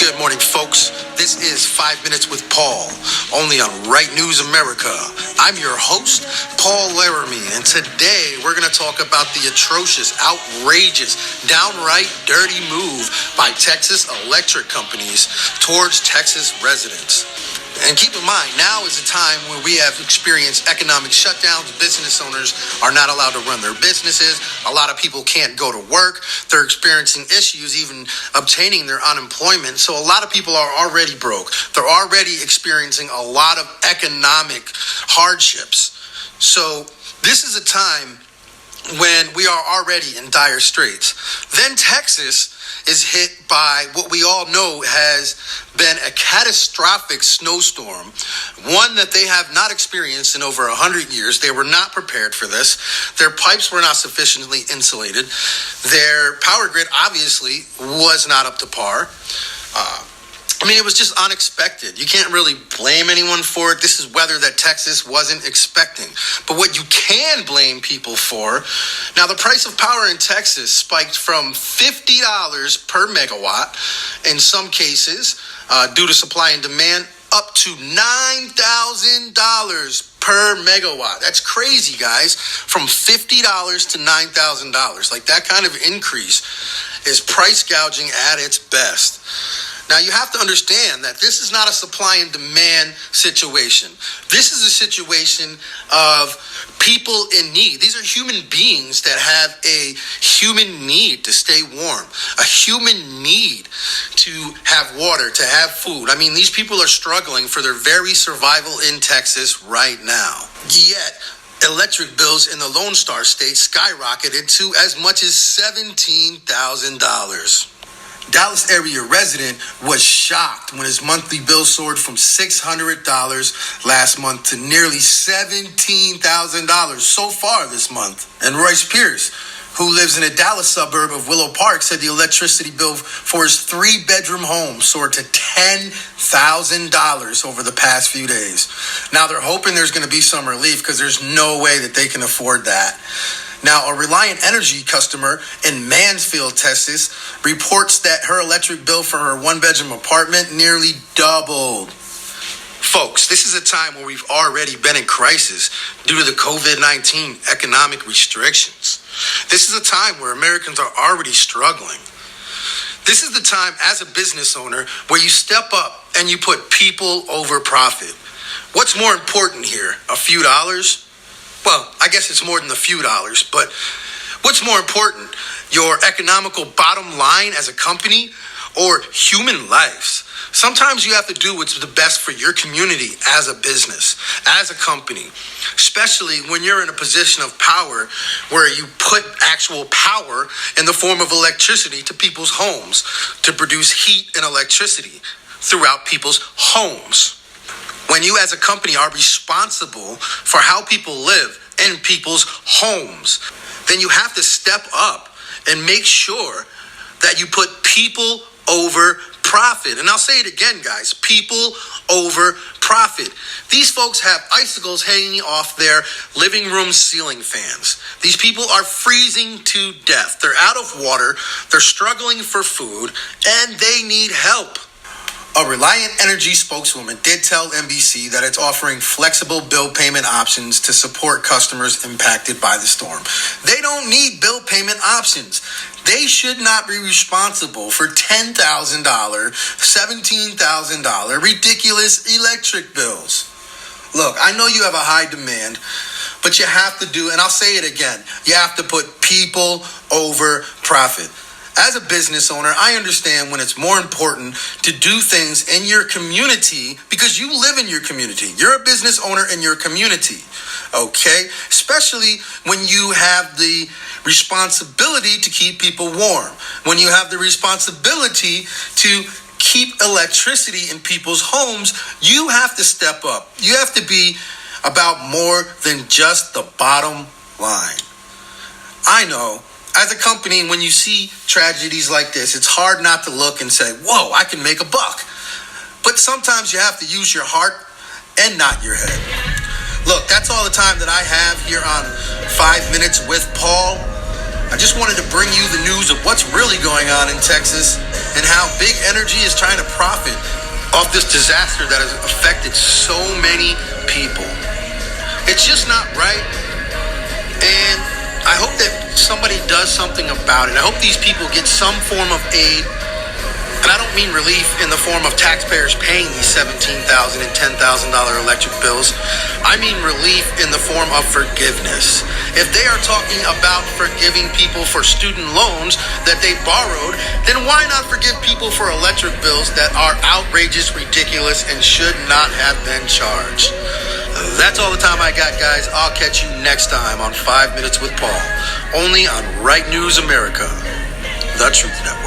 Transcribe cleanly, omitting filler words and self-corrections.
Good morning, folks. This is 5 Minutes with Paul, only on Right News America. I'm your host, Paul Laramie, and today we're going to talk about the atrocious, outrageous, downright dirty move by Texas electric companies towards Texas residents. And keep in mind, now is a time when we have experienced economic shutdowns. Business owners are not allowed to run their businesses. A lot of people can't go to work. They're experiencing issues even obtaining their unemployment. So a lot of people are already broke. They're already experiencing a lot of economic hardships. So this is a time when we are already in dire straits. Then Texas is hit by what we all know has been a catastrophic snowstorm, one that they have not experienced in over 100 years. They were not prepared for this. Their pipes were not sufficiently insulated. Their power grid obviously was not up to par. It was just unexpected. You can't really blame anyone for it. This is weather that Texas wasn't expecting. But what you can blame people for, now the price of power in Texas spiked from $50 per megawatt in some cases due to supply and demand up to $9,000 per megawatt. That's crazy, guys. From $50 to $9,000. Like, that kind of increase is price gouging at its best. Now, you have to understand that this is not a supply and demand situation. This is a situation of people in need. These are human beings that have a human need to stay warm, a human need to have water, to have food. These people are struggling for their very survival in Texas right now. Yet, electric bills in the Lone Star State skyrocketed to as much as $17,000. Dallas area resident was shocked when his monthly bill soared from $600 last month to nearly $17,000 so far this month. And Royce Pierce, who lives in a Dallas suburb of Willow Park, said the electricity bill for his 3-bedroom home soared to $10,000 over the past few days. Now they're hoping there's going to be some relief because there's no way that they can afford that. Now, a Reliant Energy customer in Mansfield, Texas, reports that her electric bill for her 1-bedroom apartment nearly doubled. Folks, this is a time where we've already been in crisis due to the COVID-19 economic restrictions. This is a time where Americans are already struggling. This is the time as a business owner where you step up and you put people over profit. What's more important here? A few dollars? Well, I guess it's more than a few dollars, but what's more important, your economical bottom line as a company or human lives? Sometimes you have to do what's the best for your community as a business, as a company, especially when you're in a position of power where you put actual power in the form of electricity to people's homes to produce heat and electricity throughout people's homes. When you as a company are responsible for how people live in people's homes, then you have to step up and make sure that you put people over profit. And I'll say it again, guys, people over profit. These folks have icicles hanging off their living room ceiling fans. These people are freezing to death. They're out of water, they're struggling for food, and they need help. A Reliant Energy spokeswoman did tell NBC that it's offering flexible bill payment options to support customers impacted by the storm. They don't need bill payment options. They should not be responsible for $10,000, $17,000 ridiculous electric bills. Look, I know you have a high demand, but you have to do, and I'll say it again, you have to put people over profit. As a business owner, I understand when it's more important to do things in your community because you live in your community. You're a business owner in your community, okay? Especially when you have the responsibility to keep people warm, when you have the responsibility to keep electricity in people's homes, you have to step up. You have to be about more than just the bottom line. I know. As a company, when you see tragedies like this, it's hard not to look and say, whoa, I can make a buck. But sometimes you have to use your heart and not your head. Look, that's all the time that I have here on 5 Minutes with Paul. I just wanted to bring you the news of what's really going on in Texas and how big energy is trying to profit off this disaster that has affected so many people. It's just not right. And I hope that somebody does something about it. I hope these people get some form of aid. And I don't mean relief in the form of taxpayers paying these $17,000 and $10,000 electric bills. I mean relief in the form of forgiveness. If they are talking about forgiving people for student loans that they borrowed, then why not forgive people for electric bills that are outrageous, ridiculous, and should not have been charged? That's all the time I got, guys. I'll catch you next time on 5 Minutes with Paul, only on Right News America, the Truth Network.